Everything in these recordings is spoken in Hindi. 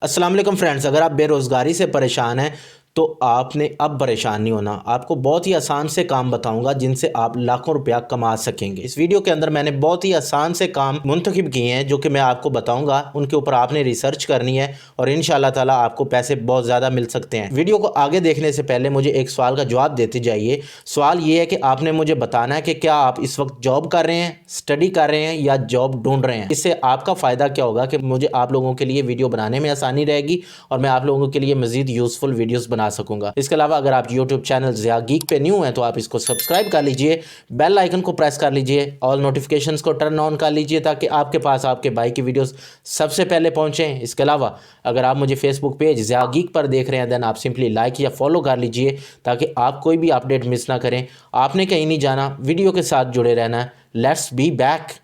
अस्सलाम वालेकुम फ्रेंड्स, अगर आप बेरोज़गारी से परेशान हैं तो आपने अब परेशान नहीं होना। आपको बहुत ही आसान से काम बताऊंगा जिनसे आप लाखों रुपया कमा सकेंगे। इस वीडियो के अंदर मैंने बहुत ही आसान से काम मुंतखब किए हैं जो कि मैं आपको बताऊंगा। उनके ऊपर आपने रिसर्च करनी है और इंशाल्लाह ताला आपको पैसे बहुत ज़्यादा मिल सकते हैं। वीडियो को आगे देखने से पहले मुझे एक सवाल का जवाब देते जाइए। सवाल ये है कि आपने मुझे बताना है कि क्या आप इस वक्त जॉब कर रहे हैं, स्टडी कर रहे हैं या जॉब ढूंढ रहे हैं। इससे आपका फ़ायदा क्या होगा कि मुझे आप लोगों के लिए वीडियो बनाने में आसानी रहेगी और मैं आप लोगों के लिए मज़ीद यूज़फुल वीडियोज़ बना सकूंगा। इसके अलावा अगर आप यूट्यूब चैनल ज़िया गीक पे न्यू हैं तो आप इसको सब्सक्राइब कर लीजिए, बेल आइकन को प्रेस कर लीजिए, ऑल नोटिफिकेशंस को टर्न ऑन कर लीजिए ताकि आपके पास आपके भाई की वीडियोस सबसे पहले पहुंचें। इसके अलावा अगर आप मुझे फेसबुक पेज ज़िया गीक पर देख रहे हैं देन आप सिंपली लाइक या फॉलो कर लीजिए ताकि आप कोई भी अपडेट मिस ना करें। आपने कहीं नहीं जाना, वीडियो के साथ जुड़े रहना है। Let's be back.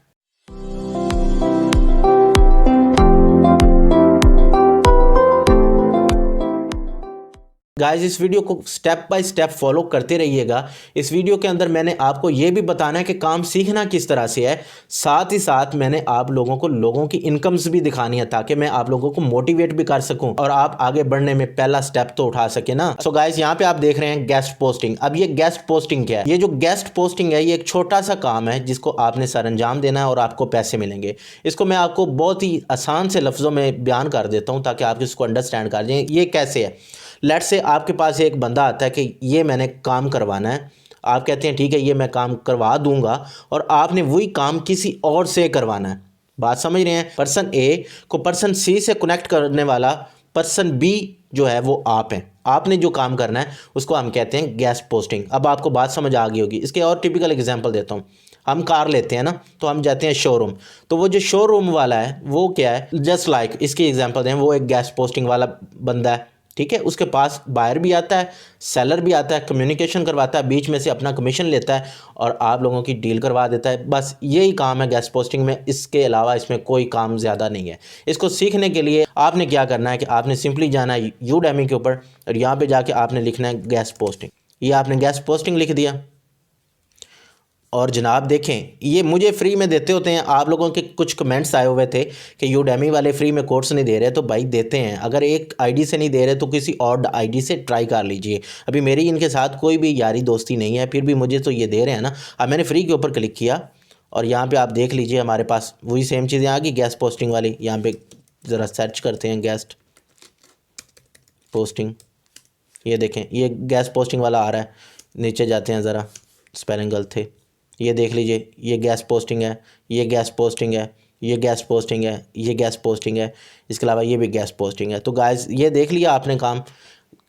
गाइस, इस वीडियो को स्टेप बाय स्टेप फॉलो करते रहिएगा। इस वीडियो के अंदर मैंने आपको ये भी बताना है कि काम सीखना किस तरह से है, साथ ही साथ मैंने आप लोगों को लोगों की इनकम्स भी दिखानी है ताकि मैं आप लोगों को मोटिवेट भी कर सकूं और आप आगे बढ़ने में पहला स्टेप तो उठा सके ना। सो गाइस, यहाँ पे आप देख रहे हैं गेस्ट पोस्टिंग। अब ये गेस्ट पोस्टिंग क्या है? ये जो गेस्ट पोस्टिंग है ये एक छोटा सा काम है जिसको आपने सर अंजाम देना है और आपको पैसे मिलेंगे। इसको मैं आपको बहुत ही आसान से लफ्ज़ों में बयान कर देता हूँ ताकि आप इसको अंडरस्टैंड कर जाएं। ये कैसे है? लेट से आपके पास एक बंदा आता है कि ये मैंने काम करवाना है। आप कहते हैं ठीक है, ये मैं काम करवा दूंगा और आपने वही काम किसी और से करवाना है। बात समझ रहे हैं? पर्सन ए को पर्सन सी से कनेक्ट करने वाला पर्सन बी जो है वो आप हैं। आपने जो काम करना है उसको हम कहते हैं गेस्ट पोस्टिंग। अब आपको बात समझ आ गई होगी। इसके और टिपिकल एग्जांपल देता हूँ। हम कार लेते हैं ना, तो हम जाते हैं शोरूम। तो वो जो शोरूम वाला है वो क्या है, जस्ट लाइक इसकी एग्जांपल दें, वो एक गेस्ट पोस्टिंग वाला बंदा है। ठीक है, उसके पास बायर भी आता है, सेलर भी आता है, कम्युनिकेशन करवाता है, बीच में से अपना कमीशन लेता है और आप लोगों की डील करवा देता है। बस यही काम है गेस्ट पोस्टिंग में। इसके अलावा इसमें कोई काम ज़्यादा नहीं है। इसको सीखने के लिए आपने क्या करना है कि आपने सिंपली जाना है यूडेमी के ऊपर और यहाँ पे जाके आपने लिखना है गेस्ट पोस्टिंग। ये आपने गेस्ट पोस्टिंग लिख दिया और जनाब देखें, ये मुझे फ्री में देते होते हैं। आप लोगों के कुछ कमेंट्स आए हुए थे कि यूडेमी वाले फ्री में कोर्स नहीं दे रहे, तो भाई देते हैं। अगर एक आईडी से नहीं दे रहे तो किसी और आईडी से ट्राई कर लीजिए। अभी मेरी इनके साथ कोई भी यारी दोस्ती नहीं है, फिर भी मुझे तो ये दे रहे हैं ना। अब मैंने फ्री के ऊपर क्लिक किया और यहाँ पर आप देख लीजिए हमारे पास वही सेम चीज़ें आ गई गेस्ट पोस्टिंग वाली। यहाँ पर ज़रा सर्च करते हैं गेस्ट पोस्टिंग। ये देखें, ये गेस्ट पोस्टिंग वाला आ रहा है। नीचे जाते हैं ज़रा, स्पेलिंग गलत थे। ये देख लीजिए, ये गेस्ट पोस्टिंग है, ये गेस्ट पोस्टिंग है, ये गेस्ट पोस्टिंग है, ये गेस्ट पोस्टिंग है। इसके अलावा ये भी गेस्ट पोस्टिंग है। तो गाइस, ये देख लिया आपने काम।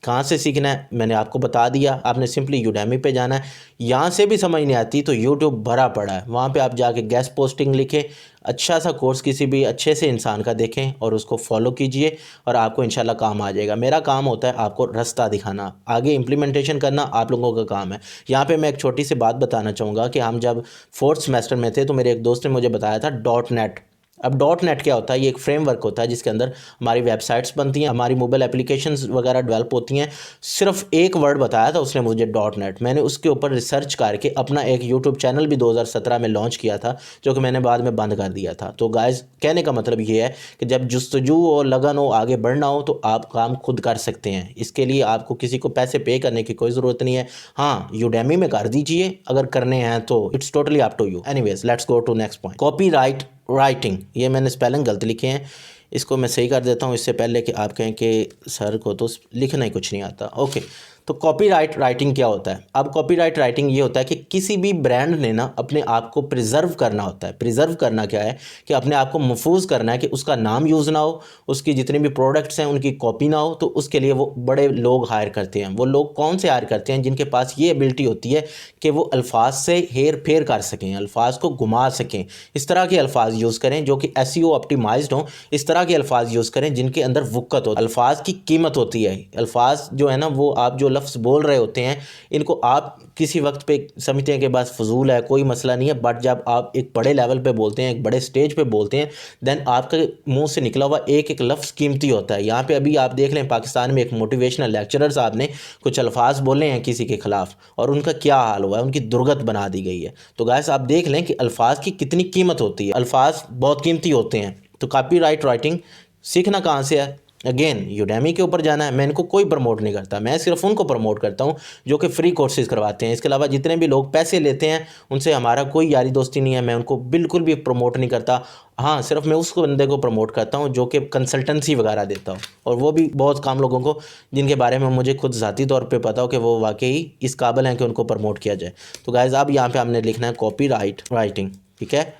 कहाँ से सीखना है मैंने आपको बता दिया। आपने सिंपली यूडेमी पे जाना है। यहाँ से भी समझ नहीं आती तो यूट्यूब भरा पड़ा है, वहाँ पे आप जाके गेस्ट पोस्टिंग लिखें। अच्छा सा कोर्स किसी भी अच्छे से इंसान का देखें और उसको फॉलो कीजिए और आपको इंशाल्लाह काम आ जाएगा। मेरा काम होता है आपको रास्ता दिखाना, आगे इम्प्लीमेंटेशन करना आप लोगों का काम है। यहाँ पे मैं एक छोटी सी बात बताना चाहूँगा कि हम जब 4th सेमेस्टर में थे तो मेरे एक दोस्त ने मुझे बताया था डॉट नेट। अब डॉट नेट क्या होता है? ये एक फ्रेमवर्क होता है जिसके अंदर हमारी वेबसाइट्स बनती हैं, हमारी मोबाइल एप्लीकेशंस वगैरह डेवलप होती हैं। सिर्फ एक वर्ड बताया था उसने मुझे, डॉट नेट। मैंने उसके ऊपर रिसर्च करके अपना एक यूट्यूब चैनल भी 2017 में लॉन्च किया था जो कि मैंने बाद में बंद कर दिया था। तो गाइस, कहने का मतलब ये है कि जब जुस्तजू और लगन हो, आगे बढ़ना हो तो आप काम खुद कर सकते हैं। इसके लिए आपको किसी को पैसे पे करने की कोई ज़रूरत नहीं है। हाँ, यूडेमी में कर दीजिए अगर करने हैं तो, it's totally up to you. Anyways, let's go to next point, copyright writing. ये मैंने स्पेलिंग गलत लिखे हैं, इसको मैं सही कर देता हूँ इससे पहले कि आप कहें कि सर को तो लिखना ही कुछ नहीं आता। ओके, तो कॉपीराइट राइटिंग क्या होता है? अब कॉपीराइट राइटिंग ये होता है कि किसी भी ब्रांड ने ना अपने आप को प्रिजर्व करना होता है। प्रिजर्व करना क्या है कि अपने आप को महफूज करना है कि उसका नाम यूज़ ना हो, उसकी जितने भी प्रोडक्ट्स हैं उनकी कॉपी ना हो। तो उसके लिए वो बड़े लोग हायर करते हैं। वो लोग कौन से हायर करते हैं? जिनके पास ये एबिलिटी होती है कि वो अल्फाज से हेर फेर कर सकें, अल्फाज को घुमा सकें। इस तरह के अल्फाज यूज़ करें जो कि SEO ऑप्टिमाइज्ड हों। इस तरह के अल्फाज यूज़ करें जिनके अंदर वुक्कत हो। अल्फाज की कीमत होती है। अल्फाज जो है ना, वो आप जो लफ्ज़ बोल रहे होते हैं इनको आप किसी वक्त पे समझते हैं कि बस फजूल है, कोई मसला नहीं है, बट जब आप एक बड़े लेवल पे बोलते हैं, एक बड़े स्टेज पे बोलते हैं, देन आपके मुंह से निकला हुआ एक एक लफ्ज़ कीमती होता है। यहाँ पे अभी आप देख लें, पाकिस्तान में एक मोटिवेशनल लेक्चरर साहब ने कुछ अल्फाज बोले हैं किसी के ख़िलाफ़ और उनका क्या हाल हुआ है, उनकी दुर्गत बना दी गई है। तो गाइस, आप देख लें कि अल्फाज की कितनी कीमत होती है। अल्फाज बहुत कीमती होते हैं। तो कॉपीराइट राइटिंग सीखना कहाँ से है? अगेन यूडेमी के ऊपर जाना है। मैं इनको कोई प्रमोट नहीं करता, मैं सिर्फ उनको प्रमोट करता हूँ जो कि फ्री कोर्सेज करवाते हैं। इसके अलावा जितने भी लोग पैसे लेते हैं उनसे हमारा कोई यारी दोस्ती नहीं है, मैं उनको बिल्कुल भी प्रमोट नहीं करता। हाँ, सिर्फ मैं उस बंदे को प्रमोट करता हूँ जो कि कंसल्टेंसी वगैरह देता हूँ, और वो भी बहुत कम लोगों को जिनके बारे में मुझे खुद ज़ाती तौर पे पता हो कि वो वाकई इस काबिल हैं कि उनको प्रमोट किया जाए। तो गाइज़ अब यहाँ पे हमने लिखना है कॉपी राइटिंग, ठीक है।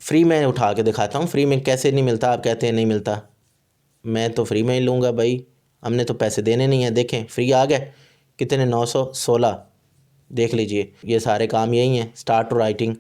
फ्री में उठा के दिखाता हूँ, फ्री में कैसे नहीं मिलता, आप कहते हैं नहीं मिलता, मैं तो फ्री में ही लूँगा भाई, हमने तो पैसे देने नहीं हैं। देखें फ्री आ गए कितने, 916। देख लीजिए ये सारे काम यही हैं, स्टार्ट टू राइटिंग,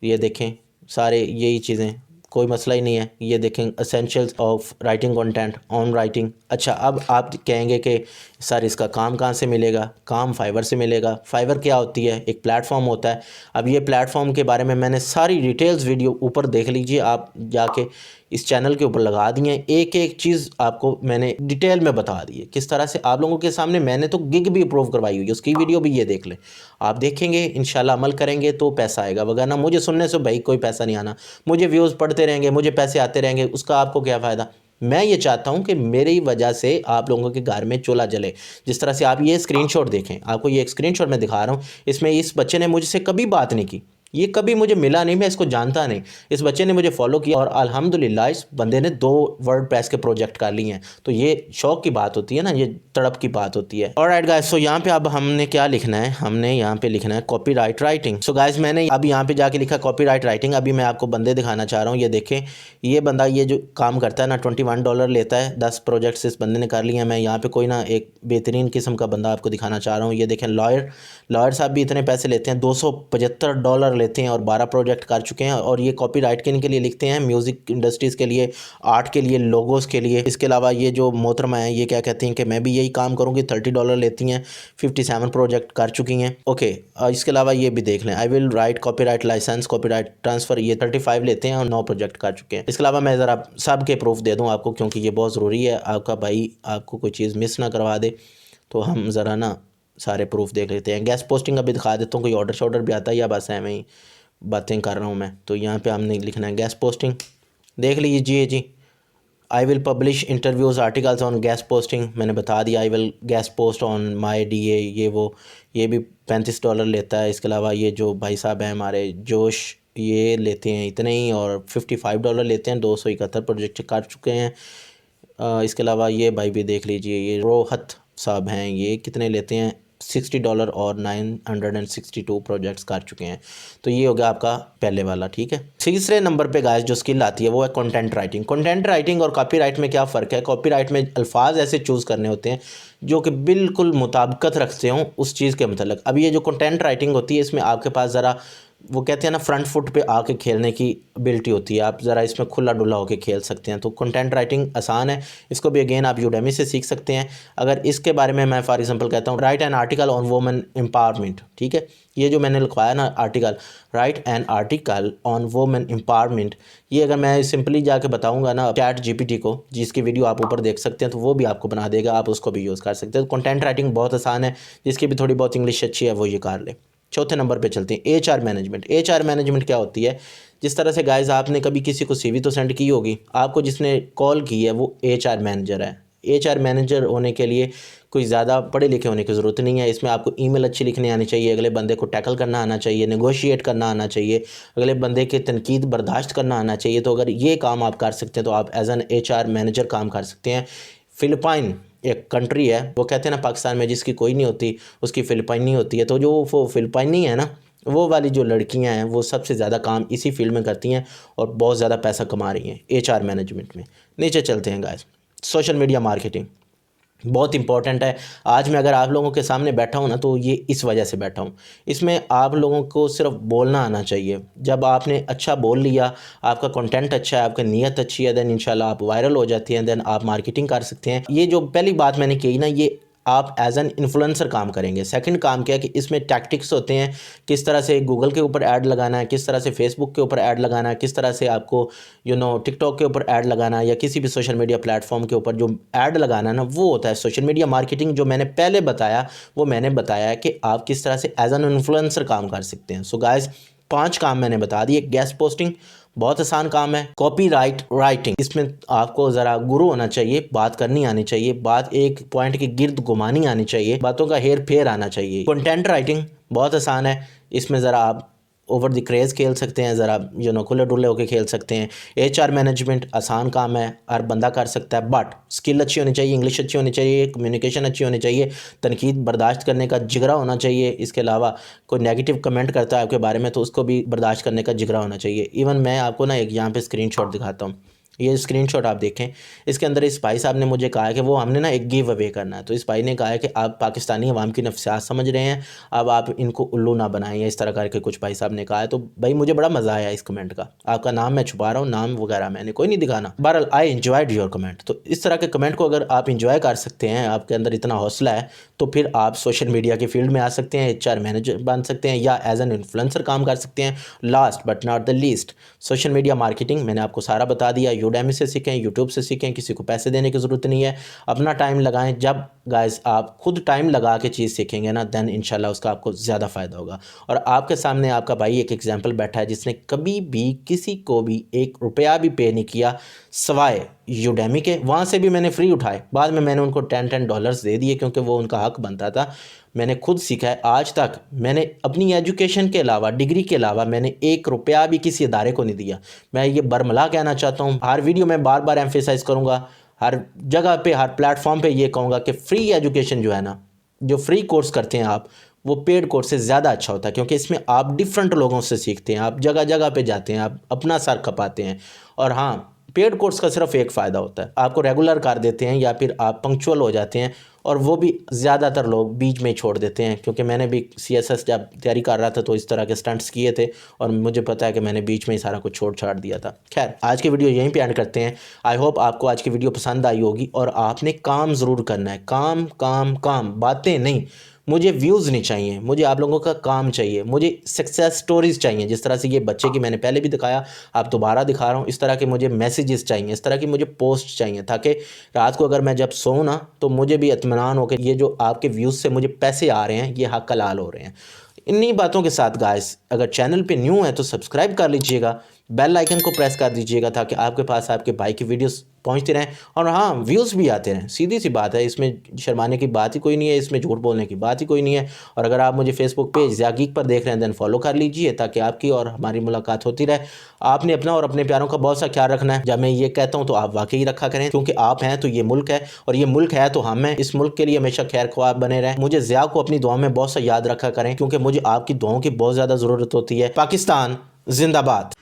ये देखें सारे यही चीज़ें, कोई मसला ही नहीं है। ये देखें essentials of writing content, on writing. अच्छा, अब आप कहेंगे कि सर इसका काम कहाँ से मिलेगा? काम फाइवर से मिलेगा। फाइवर क्या होती है? एक प्लेटफॉर्म होता है। अब ये प्लेटफॉर्म के बारे में मैंने सारी डिटेल्स वीडियो ऊपर देख लीजिए, आप जाके इस चैनल के ऊपर लगा दिए हैं, एक एक चीज़ आपको मैंने डिटेल में बता दी है किस तरह से आप लोगों के सामने। मैंने तो गिग भी अप्रूव करवाई हुई है, उसकी वीडियो भी ये देख लें। आप देखेंगे इंशाल्लाह, अमल करेंगे तो पैसा आएगा, वरना मुझे सुनने से भाई कोई पैसा नहीं आना। मुझे व्यूज़ पढ़ते रहेंगे, मुझे पैसे आते रहेंगे, उसका आपको क्या फ़ायदा? मैं ये चाहता हूँ कि मेरी वजह से आप लोगों के घर में चूल्हा जले। जिस तरह से आप ये स्क्रीनशॉट देखें, आपको ये एक स्क्रीनशॉट मैं दिखा रहा हूँ, इसमें इस बच्चे ने मुझसे कभी बात नहीं की, ये कभी मुझे मिला नहीं, मैं इसको जानता नहीं। इस बच्चे ने मुझे फॉलो किया और अल्हम्दुलिल्लाह इस बंदे ने 2 वर्डप्रेस के प्रोजेक्ट कर लिए हैं। तो ये शौक की बात होती है ना, ये तड़प की बात होती है। ऑलराइट गाइस, सो यहाँ पे अब हमने क्या लिखना है, हमने यहाँ पे लिखना है कॉपीराइट राइटिंग। सो गाइस मैंने अब यहाँ पे जाके लिखा कॉपीराइट राइटिंग। अभी मैं आपको बंदे दिखाना चाह रहा हूँ, ये देखें ये बंदा, ये जो काम करता है ना, $21 लेता है। 10 प्रोजेक्ट्स इस बंदे ने कर लिए हैं। मैं यहाँ पे कोई ना एक बेहतरीन किस्म का बंदा आपको दिखाना चाह रहा हूँ। ये देखें लॉयर साहब भी इतने पैसे लेते हैं, $275 लेते हैं और 12 प्रोजेक्ट कर चुके हैं। और ये कॉपीराइट के लिए लिखते हैं, म्यूज़िक इंडस्ट्रीज़ के लिए, आर्ट के लिए, लोगोस के लिए। इसके अलावा ये जो मोहतरमा है ये क्या कहती हैं कि मैं भी यही काम करूँगी, $30 लेती हैं, 57 प्रोजेक्ट कर चुकी हैं। ओके, इसके अलावा ये भी देख लें, I will write copyright licence, copyright transfer, ये 35 लेते हैं और 9 प्रोजेक्ट कर चुके हैं। इसके अलावा मैं ज़रा सब के प्रूफ दे दूँ आपको, क्योंकि ये बहुत ज़रूरी है, आपका भाई आपको कोई चीज़ मिस ना करवा दे। तो हम ज़रा ना सारे प्रूफ देख लेते हैं। गैस पोस्टिंग अभी दिखा देता हूँ, कोई ऑर्डर शॉर्डर भी आता है या बस ऐਵੇਂ ही बातें कर रहा हूँ मैं। तो यहाँ पे हमने लिखना है गैस पोस्टिंग, देख लीजिए जी। I will publish interviews articles on guest posting, मैंने बता दिया। I will guest post on my DA, ये वो, ये भी $35 लेता है। इसके अलावा ये जो भाई साहब हैं हमारे जोश, ये लेते हैं इतने ही और $55 लेते हैं, 271 प्रोजेक्ट कर चुके हैं। इसके अलावा ये भाई भी देख लीजिए, ये रोहत साहब हैं, ये कितने लेते हैं, $60 और 962 प्रोजेक्ट्स कर चुके हैं। तो ये हो गया आपका पहले वाला, ठीक है। तीसरे नंबर पे गाइस जो स्किल आती है वो है कंटेंट राइटिंग। कंटेंट राइटिंग और कॉपीराइट में क्या फ़र्क है? कॉपीराइट में अल्फाज ऐसे चूज़ करने होते हैं जो कि बिल्कुल मुताबिकत रखते हों उस चीज़ के मतलब। अब ये जो कंटेंट राइटिंग होती है इसमें आपके पास ज़रा, वो कहते हैं ना, फ्रंट फुट पे आके खेलने की एबिलिटी होती है, आप ज़रा इसमें खुला डुला होके खेल सकते हैं। तो कंटेंट राइटिंग आसान है, इसको भी अगेन आप यूडेमी से सीख सकते हैं। अगर इसके बारे में मैं फॉर एग्जांपल कहता हूँ, right an article on women empowerment, ठीक है, ये जो मैंने लिखवाया ना article, right an article on women empowerment, ये अगर मैं सिंपली जाके बताऊँगा ना ChatGPT को, जिसकी वीडियो आप ऊपर देख सकते हैं, तो वो भी आपको बना देगा, आप उसको भी यूज़ कर सकते हैं। तो कंटेंट राइटिंग बहुत आसान है, जिसकी भी थोड़ी बहुत इंग्लिश अच्छी है वो ये कर ले। चौथे नंबर पे चलते हैं HR मैनेजमेंट। HR मैनेजमेंट क्या होती है? जिस तरह से गाइस आपने कभी किसी को CV तो सेंड की होगी, आपको जिसने कॉल की है वो HR मैनेजर है। HR मैनेजर होने के लिए कोई ज़्यादा पढ़े लिखे होने की ज़रूरत नहीं है। इसमें आपको ईमेल अच्छी लिखनी आनी चाहिए, अगले बंदे को टैकल करना आना चाहिए, नेगोशिएट करना आना चाहिए, अगले बंदे के तनकीद बर्दाश्त करना आना चाहिए। तो अगर ये काम आप कर सकते हैं तो आप एज एन HR मैनेजर काम कर सकते हैं। फ़िलिपाइन एक कंट्री है, वो कहते हैं ना पाकिस्तान में जिसकी कोई नहीं होती उसकी फ़िलिपाइनी होती है। तो जो वो फ़िलिपाइनी है ना, वो वाली जो लड़कियां हैं वो सबसे ज़्यादा काम इसी फील्ड में करती हैं और बहुत ज़्यादा पैसा कमा रही हैं HR मैनेजमेंट में। नीचे चलते हैं गाइस, सोशल मीडिया मार्केटिंग बहुत इंपॉर्टेंट है। आज मैं अगर आप लोगों के सामने बैठा हूँ ना तो ये इस वजह से बैठा हूँ। इसमें आप लोगों को सिर्फ बोलना आना चाहिए। जब आपने अच्छा बोल लिया, आपका कंटेंट अच्छा है, आपकी नीयत अच्छी है, देन इंशाल्लाह आप वायरल हो जाती हैं, देन आप मार्केटिंग कर सकते हैं। ये जो पहली बात मैंने कही ना, ये आप एज एन इन्फ्लुएंसर काम करेंगे। सेकंड काम क्या है कि इसमें टैक्टिक्स होते हैं, किस तरह से गूगल के ऊपर ऐड लगाना है, किस तरह से फेसबुक के ऊपर ऐड लगाना है, किस तरह से आपको टिकटॉक के ऊपर ऐड लगाना है, या किसी भी सोशल मीडिया प्लेटफॉर्म के ऊपर जो ऐड लगाना है ना, वो होता है सोशल मीडिया मार्केटिंग। जो मैंने पहले बताया वो मैंने बताया है कि आप किस तरह से एज एन इन्फ्लुएंसर काम कर सकते हैं। सो गाइस 5 काम मैंने बता दिए। गैस पोस्टिंग, बहुत आसान काम है। कॉपीराइट राइटिंग, इसमें आपको ज़रा गुरु होना चाहिए, बात करनी आनी चाहिए, बात एक पॉइंट के गिर्द घुमानी आनी चाहिए, बातों का हेर फेर आना चाहिए। कंटेंट राइटिंग बहुत आसान है, इसमें ज़रा आप ओवर द क्रेज़ खेल सकते हैं, ज़रा खुले डुले होकर खेल सकते हैं। HR मैनेजमेंट आसान काम है, हर बंदा कर सकता है, बट स्किल अच्छी होनी चाहिए, इंग्लिश अच्छी होनी चाहिए, कम्युनिकेशन अच्छी होनी चाहिए, तनकीद बर्दाश्त करने का जिगरा होना चाहिए। इसके अलावा कोई नेगेटिव कमेंट करता है आपके बारे में तो उसको भी बर्दाश्त करने का जिगरा होना चाहिए। इवन मैं आपको ना एक यहाँ पे स्क्रीनशॉट दिखाता हूँ, ये स्क्रीनशॉट आप देखें, इसके अंदर इस भाई साहब ने मुझे कहा है कि वो हमने ना एक गिव अवे करना है। तो इस भाई ने कहा है कि आप पाकिस्तानी अवाम की नफ्सियात समझ रहे हैं, अब आप इनको उल्लू ना बनाएं, इस तरह करके कुछ भाई साहब ने कहा है। तो भाई मुझे बड़ा मज़ा आया इस कमेंट का, आपका नाम मैं छुपा रहा हूँ, नाम वगैरह मैंने कोई नहीं दिखाना। बहरहाल आई एंजॉयड योर कमेंट। तो इस तरह के कमेंट को अगर आप इंजॉय कर सकते हैं, आपके अंदर इतना हौसला है, तो फिर आप सोशल मीडिया की फील्ड में आ सकते हैं, HR मैनेजर बन सकते हैं या एज एन इन्फ्लुएंसर काम कर सकते हैं। Last but not the least, social media marketing मैंने आपको सारा बता दिया। यूडेमी से सीखें, यूट्यूब से सीखें, किसी को पैसे देने की ज़रूरत नहीं है, अपना टाइम लगाएं। जब गाइस आप खुद टाइम लगा के चीज़ सीखेंगे ना, देन इंशाल्लाह उसका आपको ज़्यादा फ़ायदा होगा। और आपके सामने आपका भाई एक एग्जांपल बैठा है जिसने कभी भी किसी को भी ₹1 भी पे नहीं किया सवाए यूडेमी के। वहाँ से भी मैंने फ्री उठाए, बाद में मैंने उनको $10 दे दिए क्योंकि वो उनका हक बनता था। मैंने खुद सीखा है, आज तक मैंने अपनी एजुकेशन के अलावा, डिग्री के अलावा मैंने ₹1 भी किसी अदारे को नहीं दिया। मैं ये बरमला कहना चाहता हूँ, हर वीडियो में बार बार एम्फेसाइज करूँगा, हर जगह पे, हर प्लेटफॉर्म पे ये कहूँगा कि फ्री एजुकेशन जो है ना, जो फ्री कोर्स करते हैं आप, वो पेड कोर्स से ज़्यादा अच्छा होता है, क्योंकि इसमें आप डिफरेंट लोगों से सीखते हैं, आप जगह जगह पे जाते हैं, आप अपना सर खपाते हैं। और हाँ, पेड कोर्स का सिर्फ एक फ़ायदा होता है, आपको रेगुलर कर देते हैं या फिर आप पंक्चुअल हो जाते हैं, और वो भी ज़्यादातर लोग बीच में ही छोड़ देते हैं। क्योंकि मैंने भी CSS जब तैयारी कर रहा था तो इस तरह के स्टंट्स किए थे और मुझे पता है कि मैंने बीच में ही सारा कुछ छोड़ छाड़ दिया था। खैर, आज की वीडियो यहीं पे एंड करते हैं। आई होप आपको आज की वीडियो पसंद आई होगी और आपने काम ज़रूर करना है, काम काम काम, बातें नहीं। मुझे व्यूज़ नहीं चाहिए, मुझे आप लोगों का काम चाहिए, मुझे सक्सेस स्टोरीज़ चाहिए। जिस तरह से ये बच्चे की मैंने पहले भी दिखाया, आप दोबारा दिखा रहा हूँ, इस तरह के मुझे मैसेजेस चाहिए, इस तरह की मुझे पोस्ट चाहिए, ताकि रात को अगर मैं जब सोऊं ना तो मुझे भी इत्मीनान हो कि ये जो आपके व्यूज़ से मुझे पैसे आ रहे हैं ये हक हलाल हो रहे हैं। इन्हीं बातों के साथ गाइस, अगर चैनल पे न्यू है तो सब्सक्राइब कर लीजिएगा, बेल आइकन को प्रेस कर दीजिएगा ताकि आपके पास आपके भाई की वीडियोस पहुंचती रहें और हाँ, व्यूज़ भी आते रहें। सीधी सी बात है, इसमें शर्माने की बात ही कोई नहीं है, इसमें झूठ बोलने की बात ही कोई नहीं है। और अगर आप मुझे फेसबुक पेज ज़िया गीक पर देख रहे हैं, देन फॉलो कर लीजिए ताकि आपकी और हमारी मुलाकात होती रहे। आपने अपना और अपने प्यारों का बहुत सा ख्याल रखना है। जब मैं ये कहता हूँ तो आप वाकई रखा करें, क्योंकि आप हैं तो ये मुल्क है, और ये मुल्क है तो हम हैं। इस मुल्क के लिए हमेशा खैर ख्वाह बने रहें। मुझे ज़िया को अपनी दुआ में बहुत सा याद रखा करें, क्योंकि मुझे आपकी दुआओं की बहुत ज़्यादा ज़रूरत होती है। पाकिस्तान जिंदाबाद।